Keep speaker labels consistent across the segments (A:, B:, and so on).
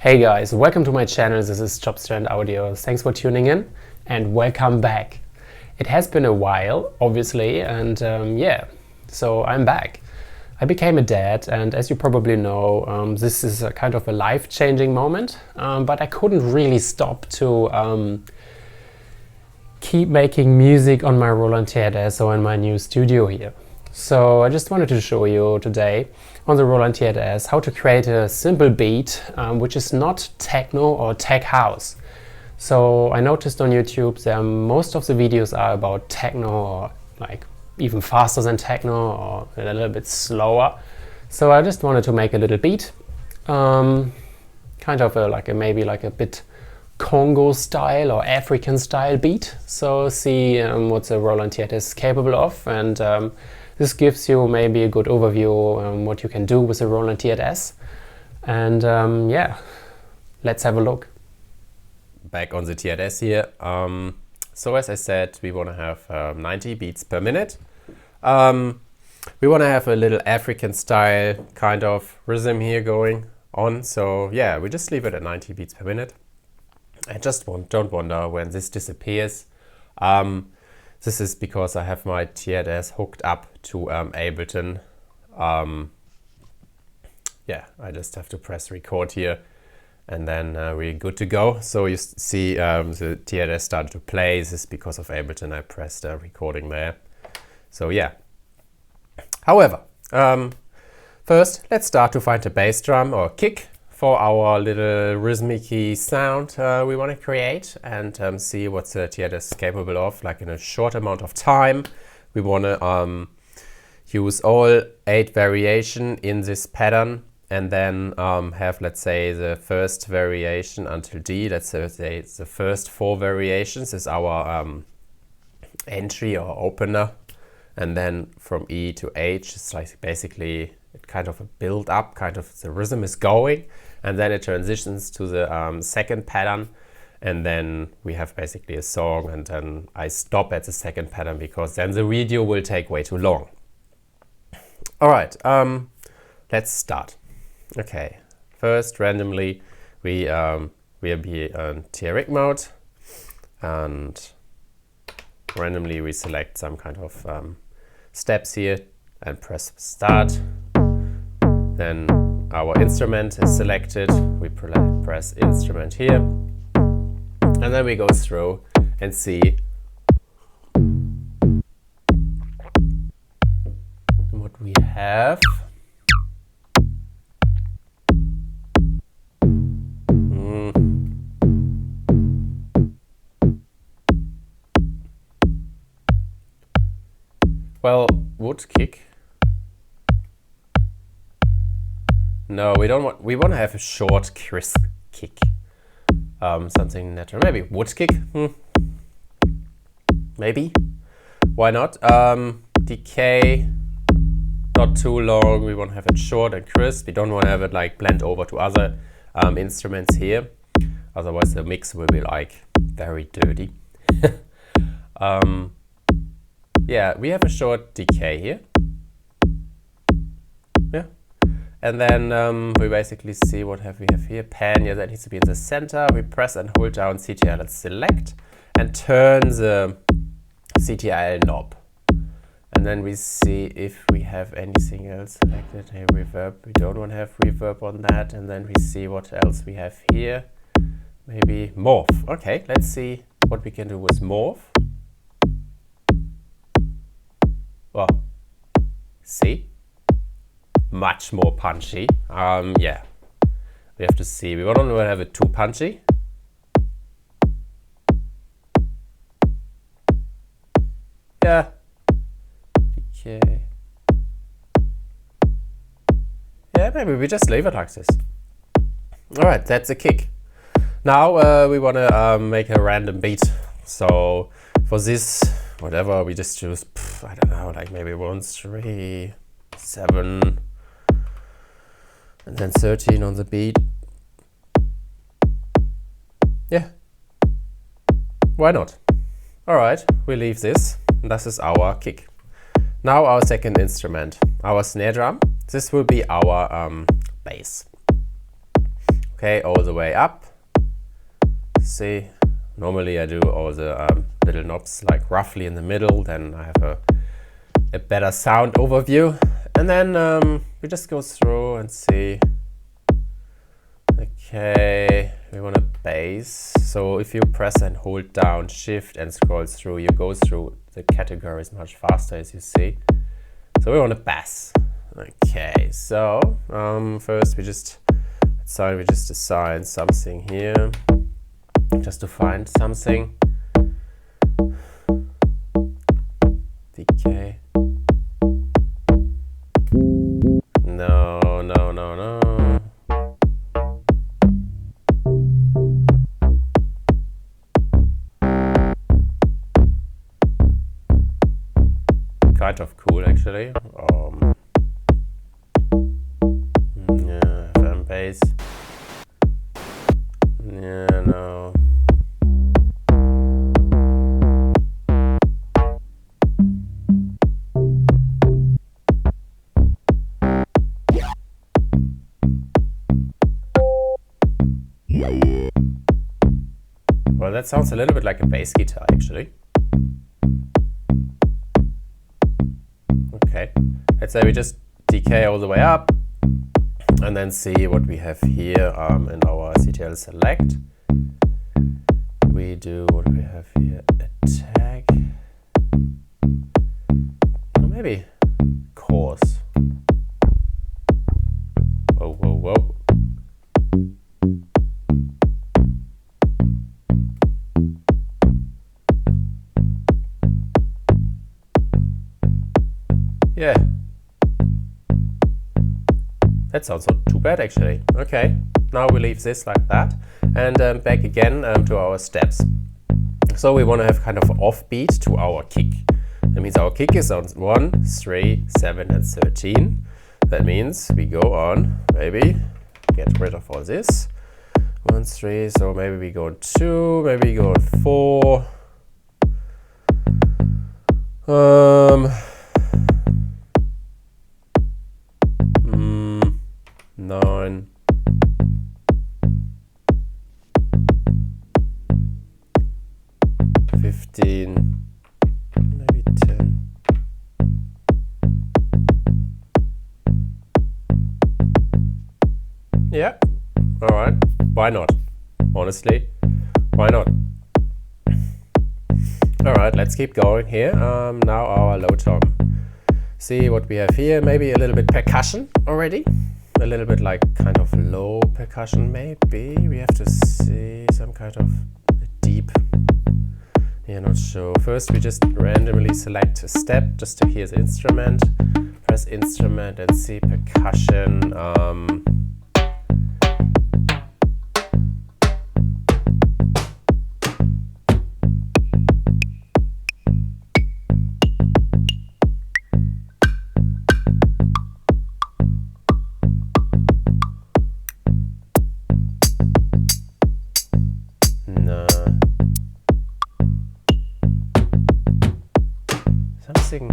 A: Hey guys, welcome to my channel. This is Jobstrand Audio. Thanks for tuning in and welcome back. It has been a while, obviously, and so I'm back. I became a dad, and as you probably know, this is a kind of a life-changing moment, but I couldn't really stop to keep making music on my Roland TR8S or in my new studio here. So I just wanted to show you today on the Roland TR8S how to create a simple beat which is not techno or tech house. So I noticed on YouTube that most of the videos are about techno or like even faster than techno or a little bit slower. So I just wanted to make a little beat, kind of maybe like a bit Congo style or African style beat. So see what the Roland TR8S is capable of, and this gives you maybe a good overview on what you can do with the Roland TR8S. And yeah, let's have a look.
B: Back on the TR8S here. So as I said, we want to have 90 beats per minute. We want to have a little African style kind of rhythm here going on. So yeah, we just leave it at 90 beats per minute. I just don't wonder when this disappears. This is because I have my TR8S hooked up to Ableton. Yeah, I just have to press record here and then we're good to go. So you see the TR8S started to play. This is because of Ableton. I pressed recording there. So yeah. However, first let's start to find a bass drum or kick for our little rhythmic sound we want to create, and see what the TR8S is capable of, like in a short amount of time. We want to use all 8 variation in this pattern, and then have, let's say, the first variation until D. Let's say the first 4 variations is our entry or opener, and then from E to H it's like basically kind of a build up, kind of the rhythm is going, and then it transitions to the second pattern, and then we have basically a song, and then I stop at the second pattern because then the video will take way too long. Alright, let's start. Okay, first randomly we will be on TR8 mode, and randomly we select some kind of steps here and press start. Then our instrument is selected, we press instrument here, and then we go through and see what we have. Well, wood kick. No, we don't want. We want to have a short, crisp kick. Something natural. Maybe wood kick. Maybe. Why not? Decay. Not too long. We want to have it short and crisp. We don't want to have it like blend over to other instruments here. Otherwise, the mix will be like very dirty. Yeah, we have a short decay here. Yeah. And then we basically see what we have here. Pan, yeah, that needs to be in the center. We press and hold down CTRL and select and turn the CTRL knob. And then we see if we have anything else selected. Hey, reverb. We don't want to have reverb on that. And then we see what else we have here. Maybe morph. Okay, let's see what we can do with morph. Well, see? Much more punchy. Yeah, we have to see. We don't want to have it too punchy. Yeah. Okay. Yeah, maybe we just leave it like this. Alright, that's a kick. Now we want to make a random beat. So for this, whatever, we just choose, I don't know, like maybe 1, 3, 7, and then 13 on the beat. Yeah. Why not? Alright, we leave this. This is our kick. Now our second instrument, our snare drum. This will be our bass. Okay, all the way up. See, normally I do all the little knobs like roughly in the middle, then I have a better sound overview. And then we just go through and see. Okay, we want a bass. So if you press and hold down Shift and scroll through, you go through the categories much faster, as you see. So we want a bass. Okay, so first we just assign something here, just to find something. DK. No. Kind of cool, actually. Yeah, FM bass. Yeah, no. Well, that sounds a little bit like a bass guitar, actually. Okay, let's say we just decay all the way up and then see what we have here in our CTL select. We do what we have here, attack, or maybe coarse. Whoa. Yeah, that sounds not too bad, actually. Okay, now we leave this like that and back again to our steps. So we want to have kind of offbeat to our kick. That means our kick is on 1, 3, 7 and 13. That means we go on, maybe get rid of all this. 1, 3, so maybe we go on 2, maybe we go on 4. 9, 15, maybe 10. Yeah, all right. Why not? Honestly, why not? All right, let's keep going here. Now our low tom. See what we have here. Maybe a little bit percussion already. A little bit like kind of low percussion, maybe. We have to see some kind of deep. Yeah, not sure. First, we just randomly select a step just to hear the instrument. Press instrument and see percussion. Something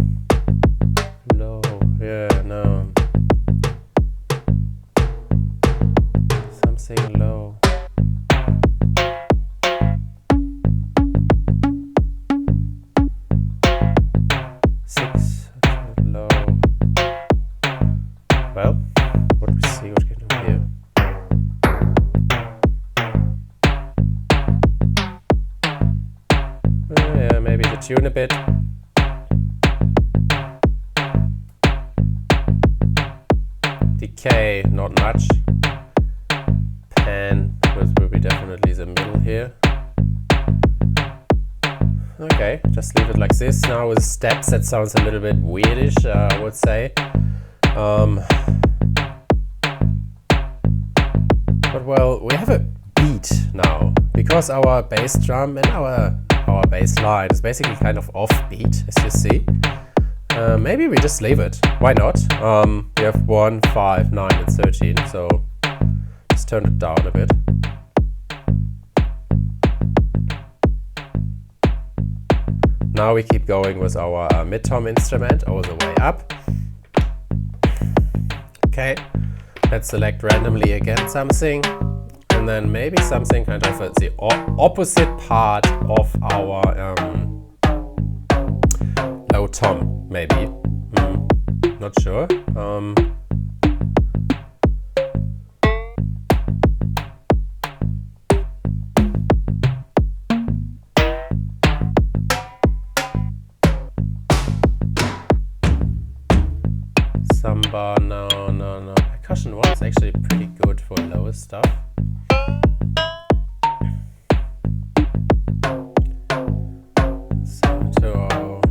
B: low, yeah, no. Something low. Six, low. Well, what we see, what we can do here. Yeah, maybe the tune a bit. Decay, not much. Pan, will be definitely the middle here. Okay, just leave it like this. Now with steps, that sounds a little bit weirdish, I would say. But well, we have a beat now, because our bass drum and our bass line is basically kind of offbeat, as you see. Maybe we just leave it. Why not? We have 1, 5, 9 and 13, so just turn it down a bit. Now we keep going with our mid-tom instrument all the way up. Okay, let's select randomly again something. and then maybe something kind of the opposite part of our low tom, maybe. Not sure. Samba, no. Percussion one is actually pretty good for lower stuff. So,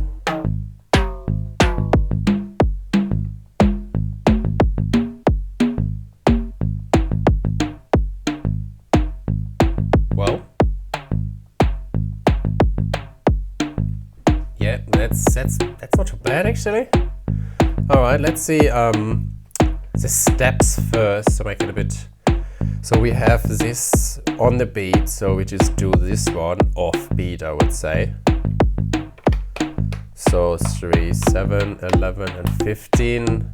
B: well, yeah, that's not too bad actually. All right, let's see the steps first to make it a bit. So we have this on the beat, so we just do this one off beat, I would say. So 3, 7, 11, and 15.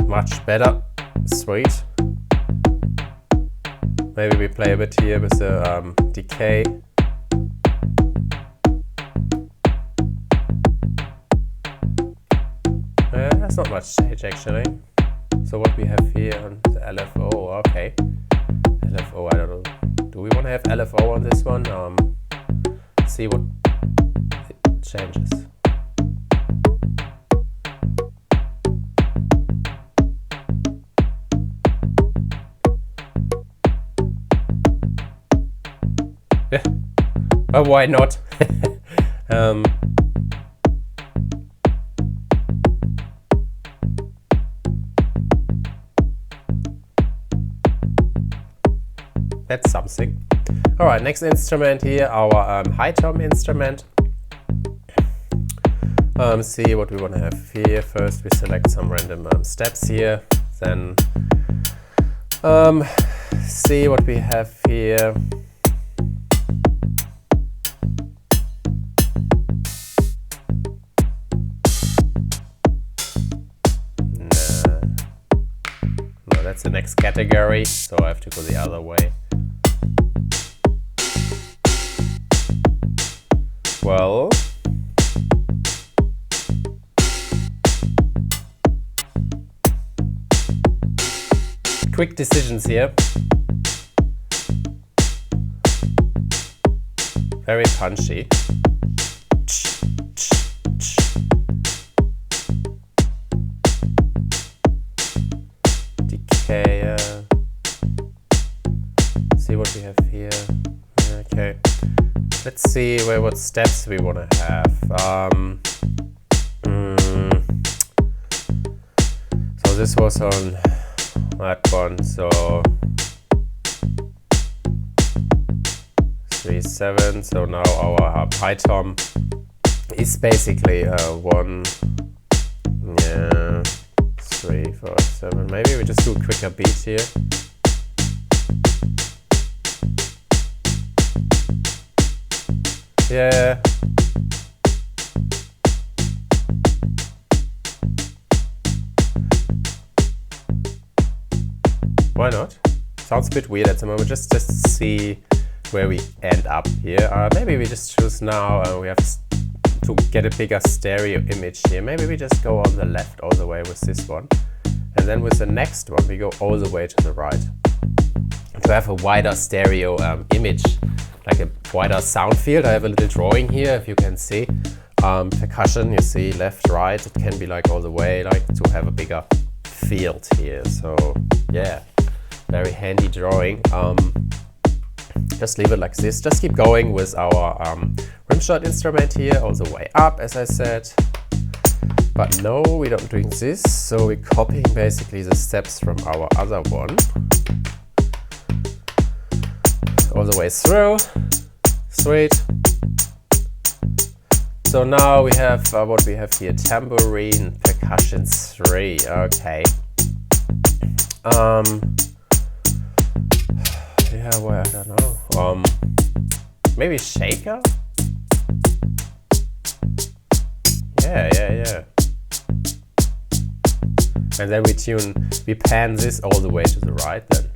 B: Much better. Sweet. Maybe we play a bit here with the decay. There's not much change actually. So what we have here on the LFO, okay. LFO, I don't know. Do we want to have LFO on this one? See what it changes. Yeah, but why not? That's something. Alright, next instrument here, our high tom instrument. See what we want to have here. First we select some random steps here, then see what we have here. No, that's the next category, so I have to go the other way. Well, quick decisions here. Very punchy. Decay. See what we have here. Okay. Let's see what steps we want to have. So this was on that one. So 3, 7. So now our high tom is basically 1. Yeah, 3, 4, 7. Maybe we just do a quicker beat here. Yeah. Why not? Sounds a bit weird at the moment. Just see where we end up here. Maybe we just choose now. We have to get a bigger stereo image here. Maybe we just go on the left all the way with this one, and then with the next one we go all the way to the right to have a wider stereo image. Like a wider sound field. I have a little drawing here, if you can see. Percussion, you see left, right. It can be like all the way, like to have a bigger field here. So yeah, very handy drawing. Just leave it like this. Just keep going with our rimshot instrument here, all the way up, as I said. But no, we don't doing this. So we're copying basically the steps from our other one. All the way through. Sweet. So now we have what we have here, tambourine, percussion 3. Okay. Yeah, well, I don't know. Maybe shaker? Yeah. And then we pan this all the way to the right then.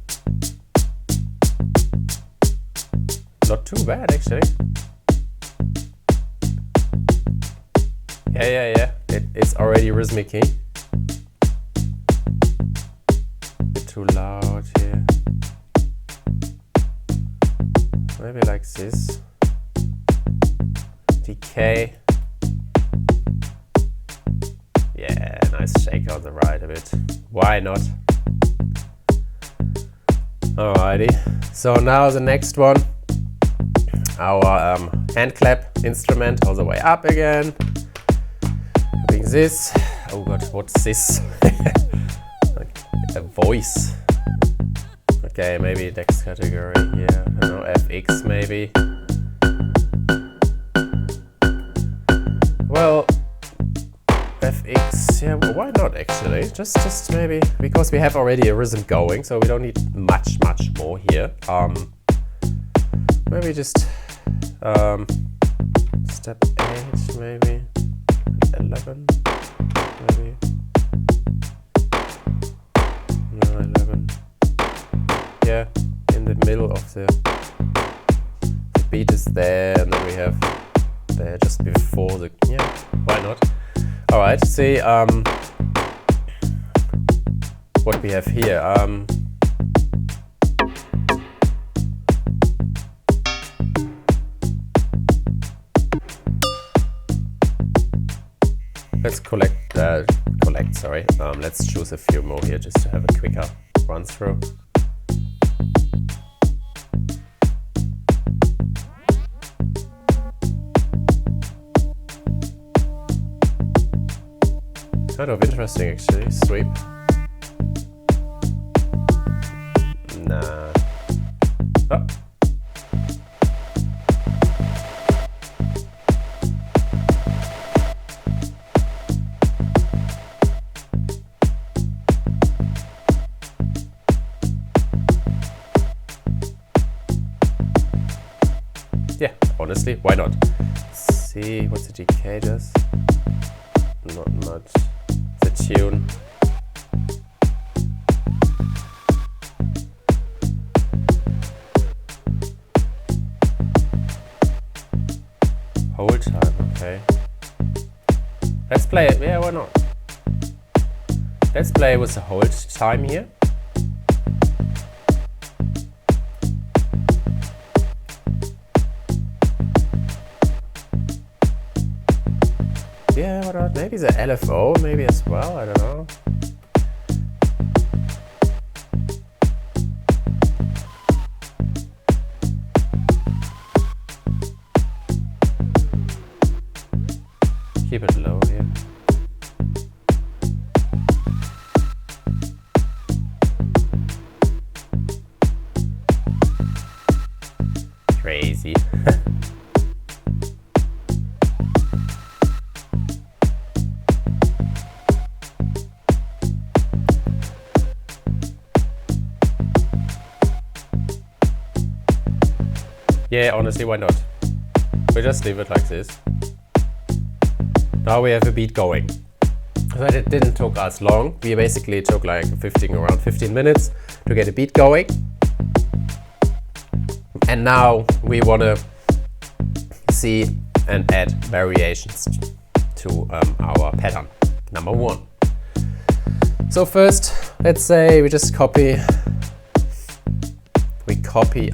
B: Not too bad actually. Yeah. It's already rhythmic-y. Bit too loud here. Maybe like this. Decay. Yeah, nice shake on the right a bit. Why not? Alrighty. So now the next one. Our hand clap instrument all the way up again. Doing this. Oh god, what's this? A voice. Okay, maybe next category here. I don't know, FX maybe. Well, FX, yeah, well, why not actually? Just maybe, because we have already a rhythm going, so we don't need much more here. Maybe just step 8, maybe 11, maybe. No, 11. Yeah, in the middle of the beat is there, and then we have there just before the, yeah, why not? Alright, see what we have here. Let's let's choose a few more here just to have a quicker run through. Kind of interesting actually, sweep. Nah. Oh. Yeah, honestly, why not? Let's see what the decay does. Not much. The tune. Hold time, okay. Let's play it, yeah, why not? Let's play with the hold time here. Yeah, why not? Maybe the LFO, maybe as well, I don't know. Keep it low here. Crazy. Yeah, honestly, why not? We just leave it like this. Now we have a beat going. So it didn't take us long. We basically took like around 15 minutes to get a beat going. And now we want to see and add variations to our pattern. Number 1. So first, let's say we just copy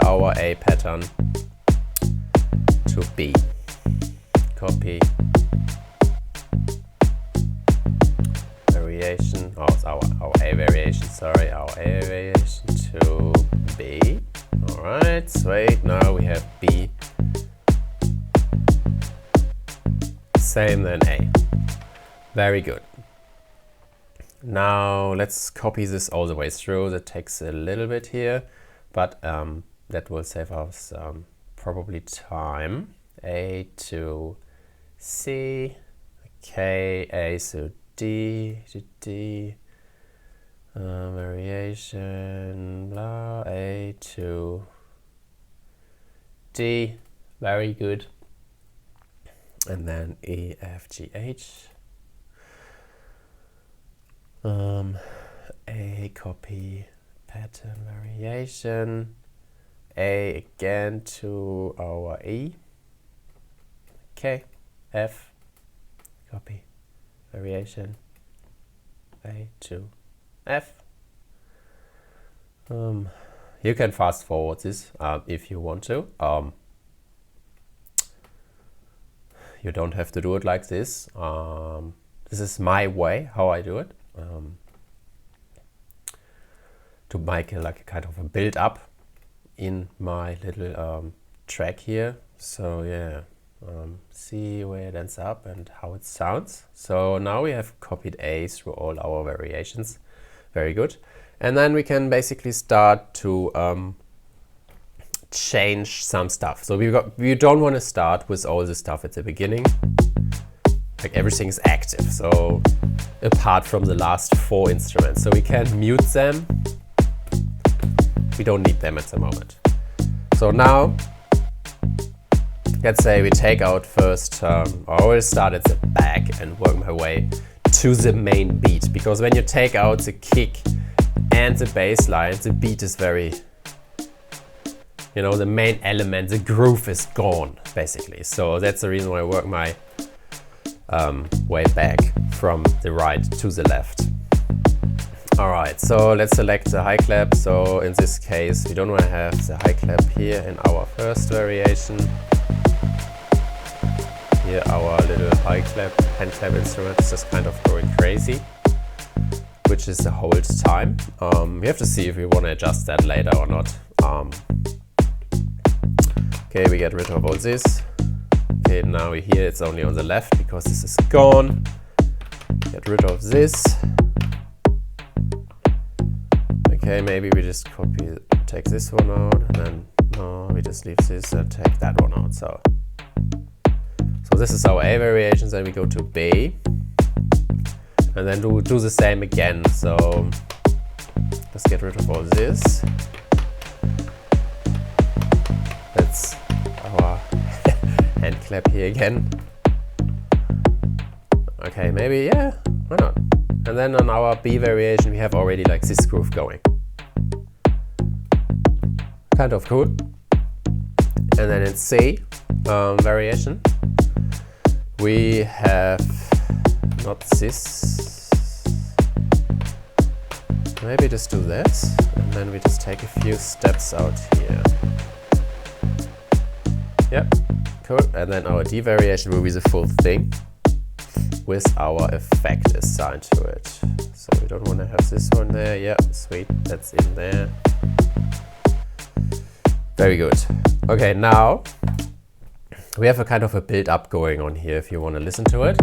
B: our A pattern to B. Copy variation, our A variation, sorry, our A variation to B. Alright, sweet, now we have B. Same then A. Very good. Now let's copy this all the way through. That takes a little bit here, but that will save us probably time. A to C, okay, A to D, to D, variation, blah, A to D, very good, and then E, F, G, H. A, copy, pattern variation, A again to our E, K, F, copy, variation, A to F. You can fast forward this if you want to. You don't have to do it like this. This is my way how I do it. To make like a kind of a build up in my little track here. So yeah, see where it ends up and how it sounds. So now we have copied A through all our variations. Very good. And then we can basically start to change some stuff. So we don't want to start with all the stuff at the beginning. Like everything is active. So apart from the last 4 instruments. So we can mute them. We don't need them at the moment. So now, let's say we take out first, I will start at the back and work my way to the main beat. Because when you take out the kick and the bass line, the beat is very, you know, the main element, the groove is gone, basically. So that's the reason why I work my way back from the right to the left. Alright, so let's select the high clap. So in this case, we don't want to have the high clap here in our first variation. Here our little high clap, hand clap instrument is just kind of going crazy, which is the whole time. We have to see if we want to adjust that later or not. Okay, we get rid of all this. Okay, now here it's only on the left because this is gone. Get rid of this. Okay, maybe we just take this one out, and then no, we just leave this and take that one out. So this is our A variations, then we go to B, and then do the same again. So let's get rid of all this. That's our hand clap here again. Okay, maybe, yeah, why not? And then on our B variation, we have already like this groove going. Kind of cool. And then in C variation, we have not this. Maybe just do this, and then we just take a few steps out here. Yep, cool. And then our D variation will be the full thing with our effect assigned to it. So we don't want to have this one there. Yeah, sweet, that's in there. Very good. Okay, now we have a kind of a build up going on here if you want to listen to it.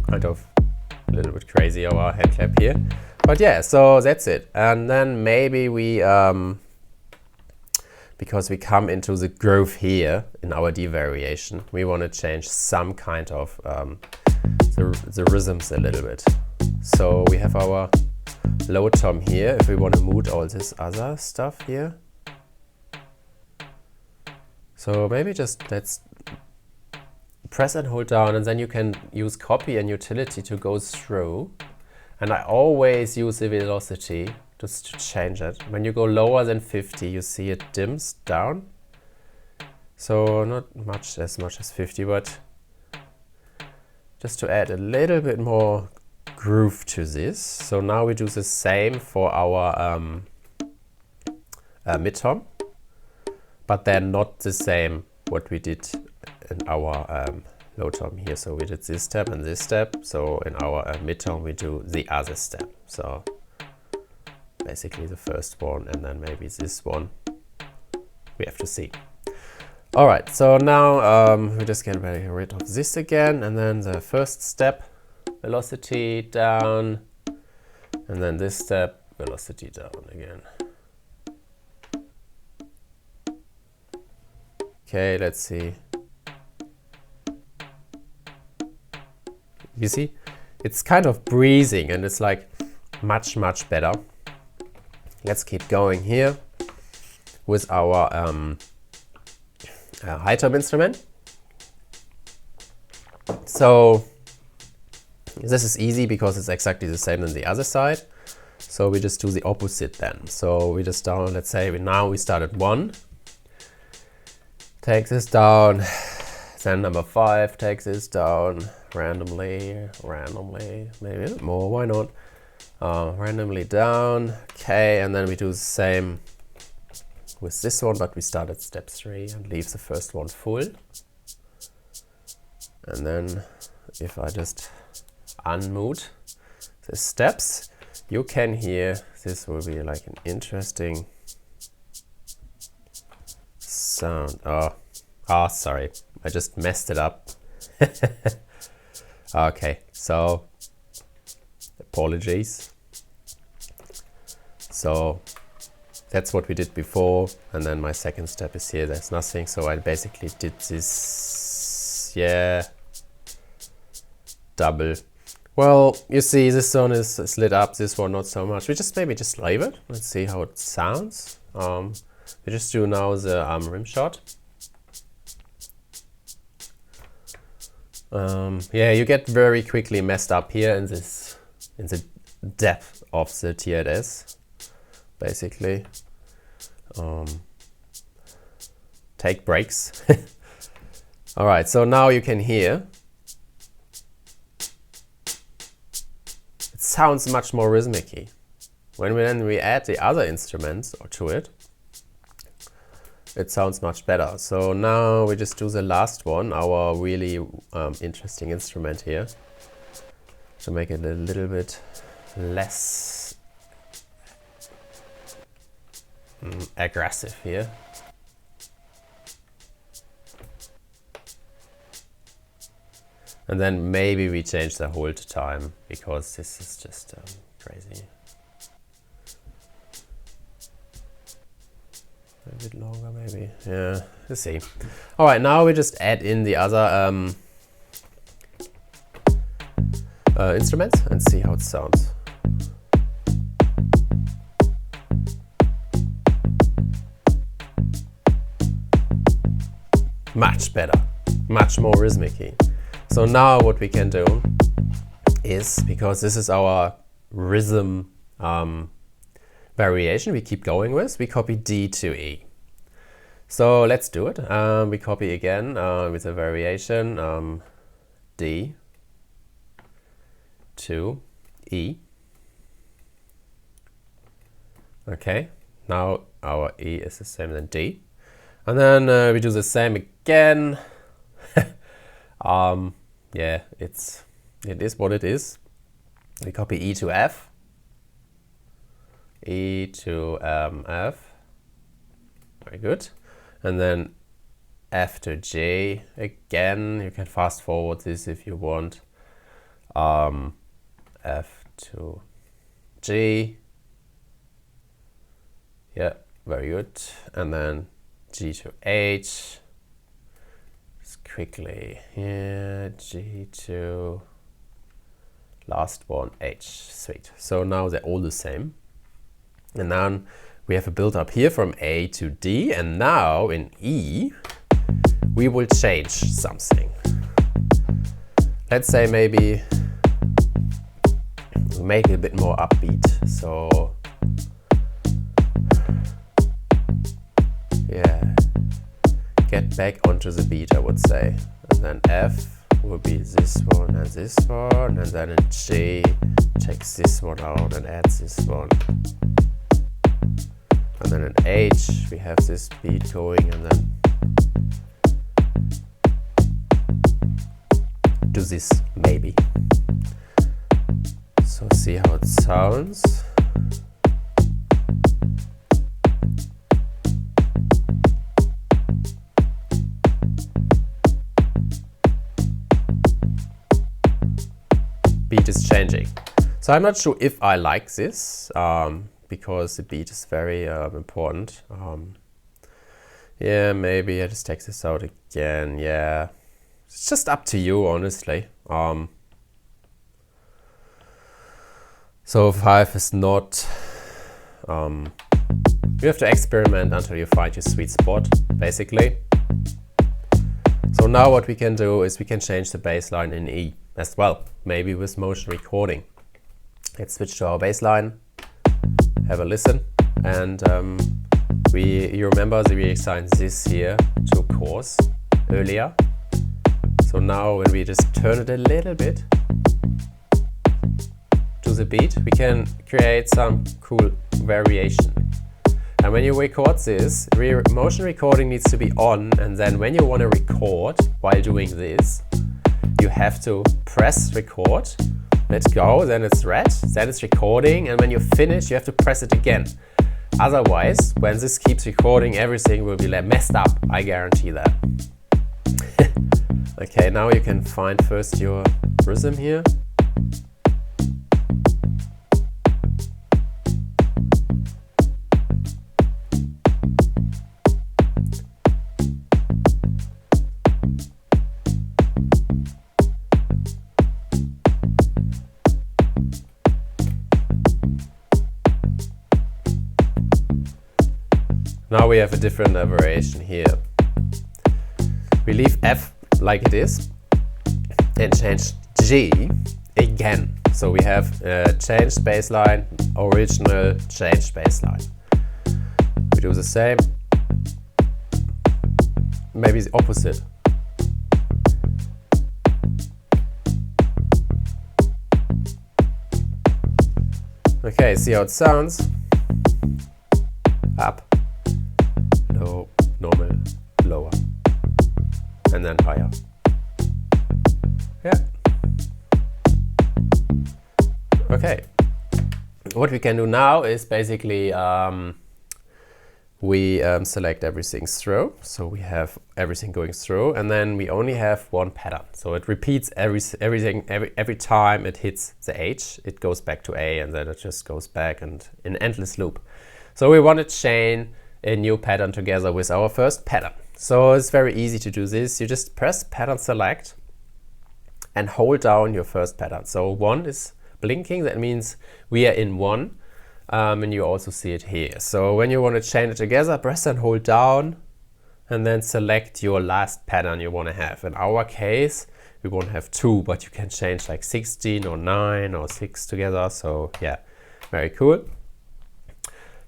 B: Kind of a little bit crazy our hand clap here, but yeah, so that's it. And then maybe we because we come into the groove here in our D variation, we want to change some kind of the rhythms a little bit. So we have our low tom here if we want to mute all this other stuff here. So maybe just let's press and hold down, and then you can use copy and utility to go through. And I always use the velocity just to change it. When you go lower than 50, you see it dims down. So not as much as 50, but just to add a little bit more groove to this. So now we do the same for our mid-tom, but then not the same what we did in our low tom here. So we did this step and this step. So in our mid tom we do the other step. So basically the first one, and then maybe this one. We have to see. All right, so now we just get rid of this again, and then the first step, velocity down, and then this step, velocity down again. Okay, let's see. You see, it's kind of breathing and it's like much better. Let's keep going here with our high top instrument. So this is easy because it's exactly the same on the other side. So we just do the opposite then. So we just down, let's say we start at 1, take this down, then number 5 takes this down randomly, maybe a bit more, why not? Randomly down, okay, and then we do the same with this one, but we start at step 3 and leave the first one full. And then if I just unmute the steps, you can hear this will be like an interesting sound. Oh, sorry, I just messed it up. Okay, so apologies. So that's what we did before, and then my second step is here, there's nothing, so I basically did this, yeah, double. Well, you see this one is lit up, this one not so much. We just maybe just leave it, let's see how it sounds. We just do now the rim shot. Yeah, you get very quickly messed up here in the depth of the TR8s, basically. Take breaks. All right, so now you can hear. It sounds much more rhythmic-y. When we add the other instruments to it, it sounds much better. So now we just do the last one, our really interesting instrument here, to make it a little bit less aggressive here. And then maybe we change the hold time, because this is just crazy. A bit longer maybe, yeah, let's see. All right, now we just add in the other instruments and see how it sounds. Much better, much more rhythmic-y. So now what we can do is, because this is our rhythm variation we keep going with, we copy D to E. So let's do it. We copy again with a variation D to E. Okay, now our E is the same as D. And then we do the same again. Yeah, it is what it is. We copy E to F. E to F, very good. And then F to G, again, you can fast forward this if you want. F to G, yeah, very good. And then G to H, just quickly, yeah, G to last one, H, sweet. So now they're all the same. And then we have a build up here from A to D, and now in E we will change something. Let's say maybe make it a bit more upbeat. So yeah, get back onto the beat, I would say. And then F will be this one, and then in G takes this one out and adds this one. And then in H we have this beat going, and then do this maybe. So see how it sounds. Beat is changing. So I'm not sure if I like this, because the beat is very important. Yeah, maybe I just take this out again. Yeah, it's just up to you, honestly. So 5 is not, you have to experiment until you find your sweet spot, basically. So now what we can do is we can change the bass line in E as well, maybe with motion recording. Let's switch to our bass line, have a listen, and you remember that we assigned this here to chorus earlier. So now when we just turn it a little bit to the beat, we can create some cool variation. And when you record this, motion recording needs to be on, and then when you want to record while doing this, you have to press record, let go, then it's red, then it's recording, and when you finish, you have to press it again. Otherwise, when this keeps recording, everything will be messed up, I guarantee that. Okay, now you can find first your rhythm here. Now we have a different variation here. We leave F like it is and change G again. So we have changed bassline, original, changed bassline. We do the same, maybe the opposite. Okay, see how it sounds. Up, low, normal, lower, and then higher. Yeah. Okay. What we can do now is basically we select everything through. So we have everything going through, and then we only have one pattern. So it repeats everything every time it hits the H, it goes back to A, and then it just goes back and in endless loop. So we want to chain a new pattern together with our first pattern. So it's very easy to do this. You just press pattern select and hold down your first pattern. So 1 is blinking, that means we are in 1, and you also see it here. So when you want to chain it together, press and hold down and then select your last pattern you want to have. In our case, we want to have 2, but you can change like 16 or 9 or 6 together. So yeah, very cool.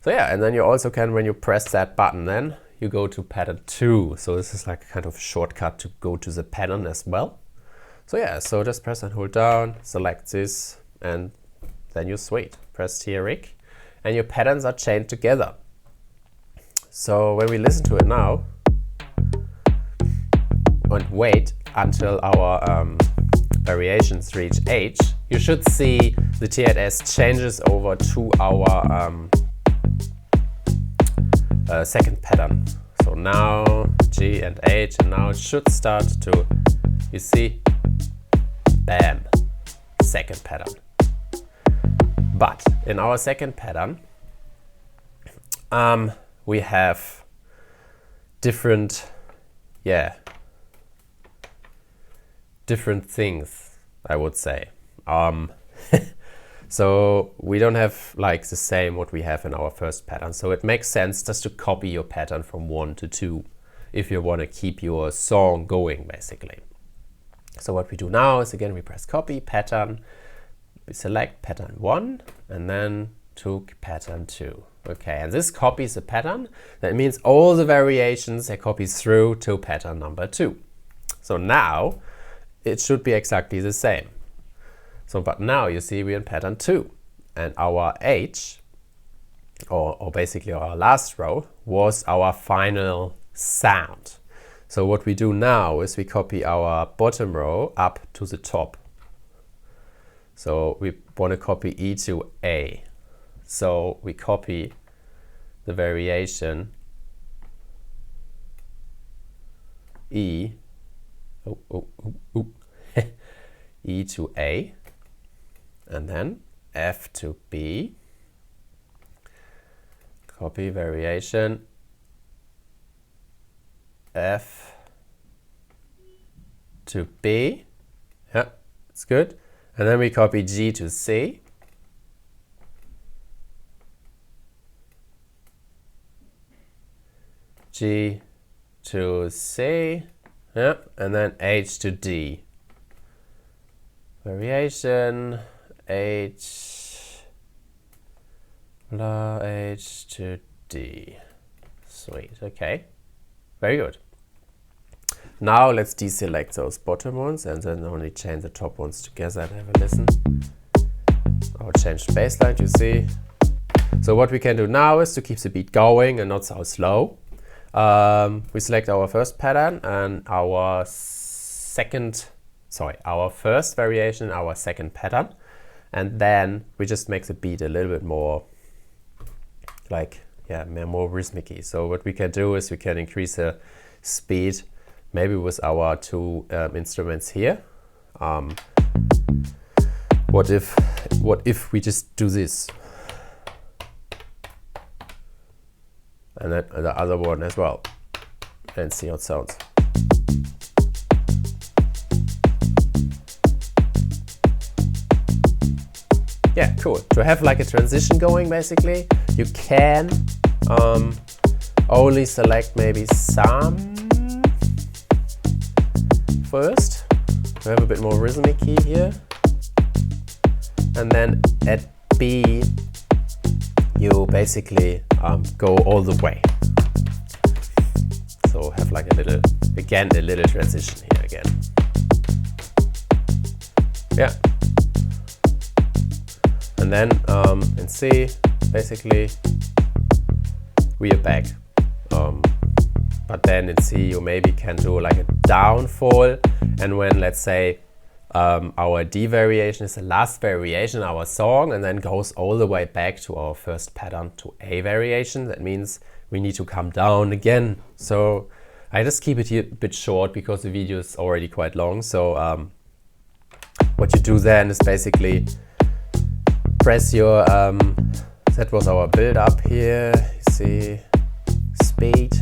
B: So yeah, and then you also can, when you press that button, then you go to pattern 2. So this is like a kind of shortcut to go to the pattern as well. So yeah, so just press and hold down, select this, and then you're sweet. Press TR8, and your patterns are chained together. So when we listen to it now, and wait until our variations reach H, you should see the TR8s changes over to our second pattern. So now G and H, and now it should start to, you see, bam, second pattern. But in our second pattern, we have different, different things, I would say. So we don't have like the same what we have in our first pattern. So it makes sense just to copy your pattern from 1 to 2 if you want to keep your song going, basically. So what we do now is, again, we press copy, pattern, we select pattern 1, and then to pattern 2. Okay, and this copies the pattern. That means all the variations are copied through to pattern number 2. So now it should be exactly the same. So, but now you see we're in pattern 2, and our H, or basically our last row, was our final sound. So what we do now is we copy our bottom row up to the top. So we want to copy E to A. So we copy the variation E, E to A, and then F to B, copy variation F to B, yeah, it's good, and then we copy G to C, G to C, yeah, and then H to D. Variation, H, blah, H to D. Sweet, okay. Very good. Now let's deselect those bottom ones and then only chain the top ones together and have a listen. I'll change the bassline, you see. So what we can do now is to keep the beat going and not so slow. We select our first pattern and our first variation, our second pattern, and then we just make the beat a little bit more like, yeah, more rhythmic-y. So what we can do is we can increase the speed maybe with our two instruments here. What if we just do this? And then the other one as well, and see how it sounds. Yeah, cool. To have like a transition going, basically, you can only select maybe some first to have a bit more rhythmic key here, and then at B you basically go all the way. So have like a little transition here again. Yeah. And then in C, basically, we are back. But then in C, you maybe can do like a downfall. And when, let's say, our D variation is the last variation in our song and then goes all the way back to our first pattern to A variation, that means we need to come down again. So I just keep it here a bit short because the video is already quite long. So what you do then is basically press your, that was our build up here, you see, speed.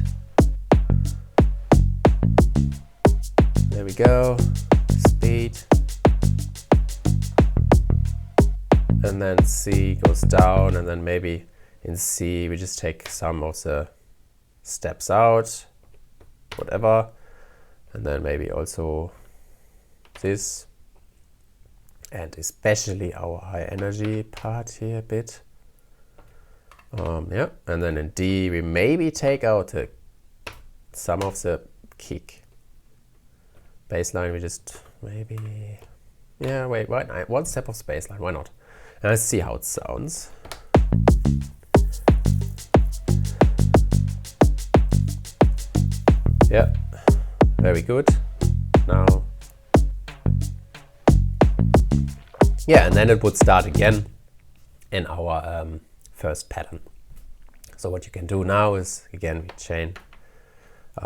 B: There we go, speed. And then C goes down, and then maybe in C we just take some of the steps out, whatever, and then maybe also this, and especially our high energy part here a bit. Yeah, and then in D we maybe take out some of the kick. Bassline we just maybe, yeah, wait, one step of bassline, why not? And let's see how it sounds. Yeah, very good. Now, yeah, and then it would start again in our first pattern. So what you can do now is, again, we chain,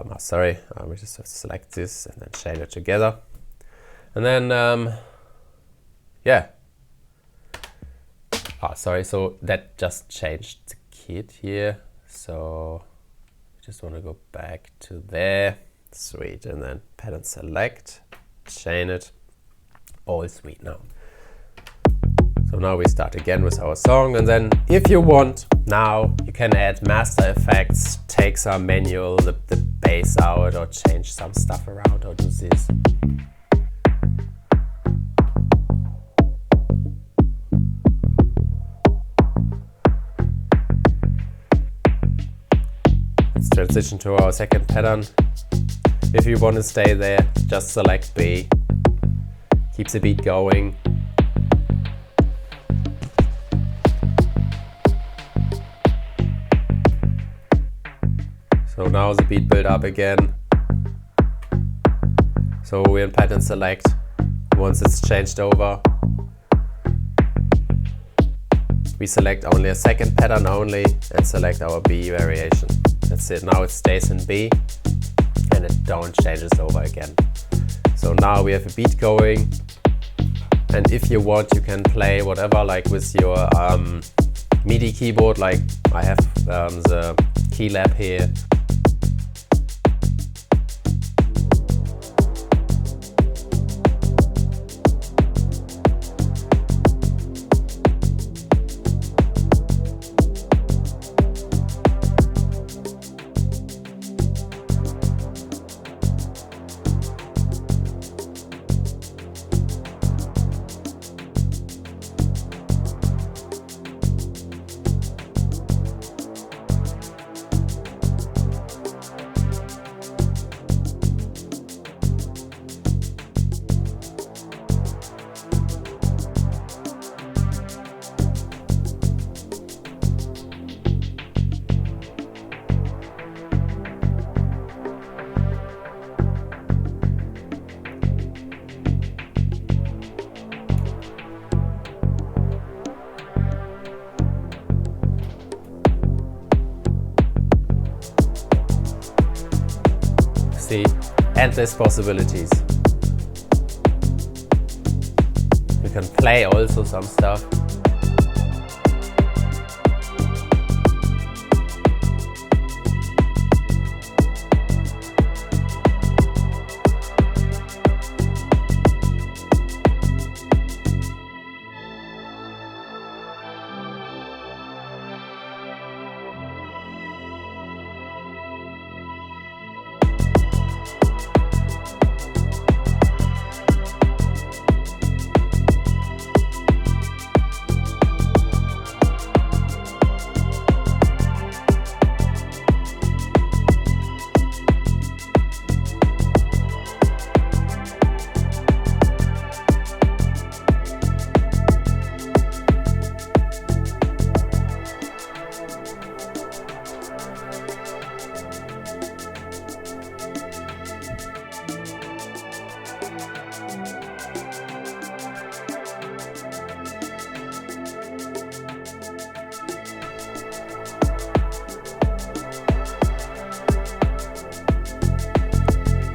B: we just have to select this and then chain it together. And then, yeah. So that just changed the kit here. So I just want to go back to there. Sweet. And then pattern select, chain it. All sweet now. So now we start again with our song. And then if you want, now you can add master effects, take some manual, the bass out, or change some stuff around, or do this. Let's transition to our second pattern. If you want to stay there, just select B. Keep the beat going. So now the beat build up again. So we're in pattern select. Once it's changed over, we select only a second pattern only and select our B variation. That's it. Now it stays in B and it don't changes over again. So now we have a beat going, and if you want you can play whatever, like with your MIDI keyboard, like I have the key lab here. endless possibilities. You can play also some stuff.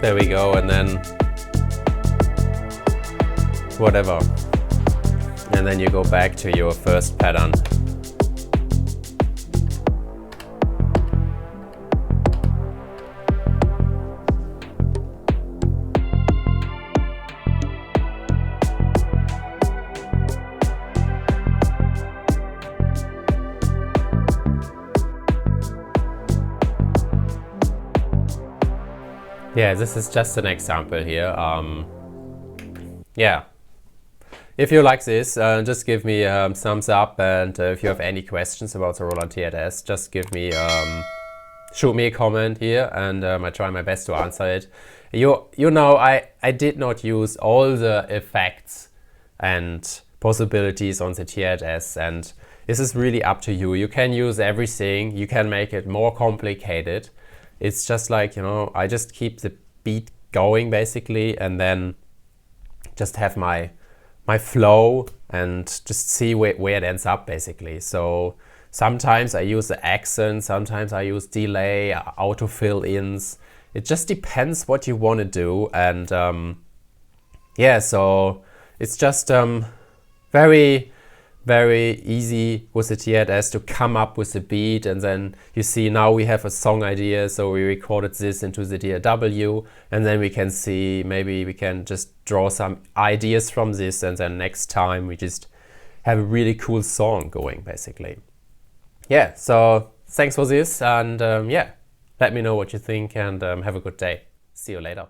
B: There we go, and then whatever. And then you go back to your first pattern. Yeah, this is just an example here. Yeah, if you like this, just give me a thumbs up, and if you have any questions about the Roland TR8s, just give me, shoot me a comment here, and I try my best to answer it. You know, I did not use all the effects and possibilities on the TR8s, and this is really up to you. You can use everything, you can make it more complicated. It's just like, you know, I just keep the beat going basically, and then just have my flow and just see where it ends up basically. So sometimes I use the accent, sometimes I use delay, auto fill-ins. It just depends what you want to do, and yeah, so it's just very easy with the TR8s to come up with the beat, and then you see now we have a song idea, so we recorded this into the DAW, and then we can see, maybe we can just draw some ideas from this, and then next time we just have a really cool song going basically. Yeah, so thanks for this, and yeah, let me know what you think, and have a good day. See you later.